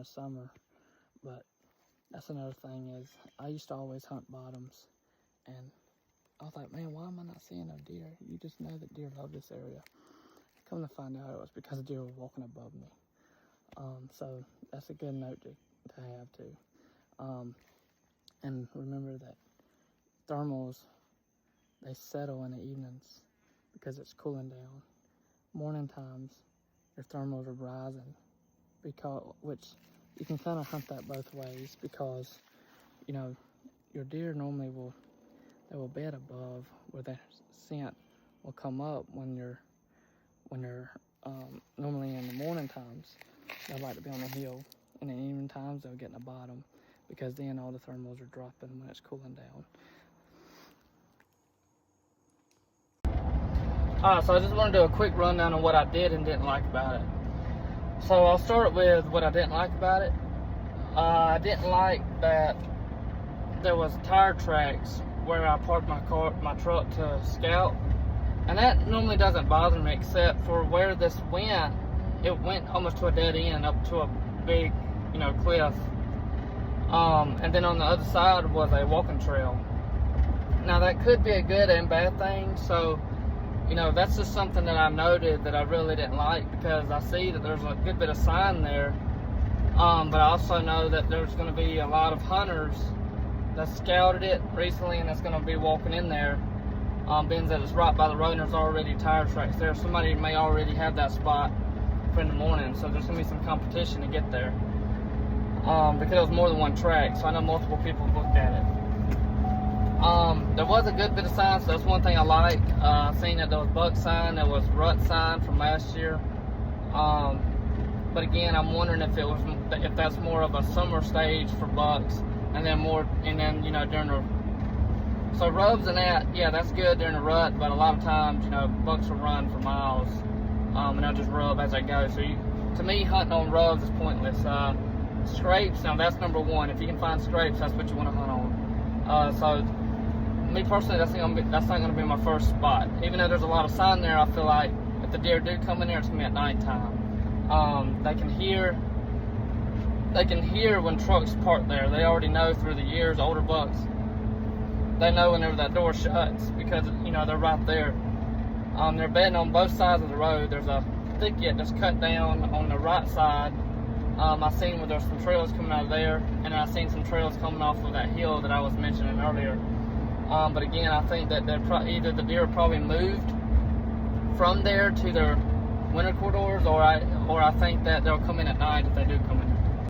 the summer. But that's another thing is I used to always hunt bottoms, and I was like, man, why am I not seeing no deer? You just know that deer love this area. Come to find out, it was because the deer were walking above me. So that's a good note to have too. And remember that thermals, they settle in the evenings because it's cooling down. Morning times, your thermals are rising, which you can kind of hunt that both ways, because you know your deer normally will bed above where their scent will come up when you're normally in the morning times. They like to be on the hill. In the evening times, they'll get in the bottom, because then all the thermals are dropping when it's cooling down. Alright, so I just want to do a quick rundown on what I did and didn't like about it. So I'll start with what I didn't like about it. I didn't like that there was tire tracks where I parked my truck to scout, and that normally doesn't bother me, except for where this went. It went almost to a dead end up to a big, cliff. And then on the other side was a walking trail. Now that could be a good and bad thing. So, that's just something that I noted that I really didn't like, because I see that there's a good bit of sign there. But I also know that there's going to be a lot of hunters that scouted it recently and that's going to be walking in there. Being that it's right by the road and there's already tire tracks there. Somebody may already have that spot for in the morning, so there's going to be some competition to get there. Because it was more than one track, so I know multiple people looked at it. There was a good bit of signs, so that's one thing I like. I seen that there was buck sign, there was rut sign from last year. But again, I'm wondering if that's more of a summer stage for bucks, and then during the so rubs and that, yeah, that's good during the rut, but a lot of times, bucks will run for miles, and they'll just rub as they go. So to me, hunting on rubs is pointless. Scrapes, now that's number one. If you can find scrapes, that's what you want to hunt on. So me personally, that's not going to be my first spot. Even though there's a lot of sign there, I feel like if the deer do come in there, it's going to be at nighttime. They can hear when trucks park there. They already know through the years, older bucks, they know whenever that door shuts, because they're right there. They're bedding on both sides of the road. There's a thicket that's cut down on the right side. I seen where there's some trails coming out of there, and I seen some trails coming off of that hill that I was mentioning earlier. But again, I think that either the deer probably moved from there to their winter corridors, or I think that they'll come in at night if they do come in.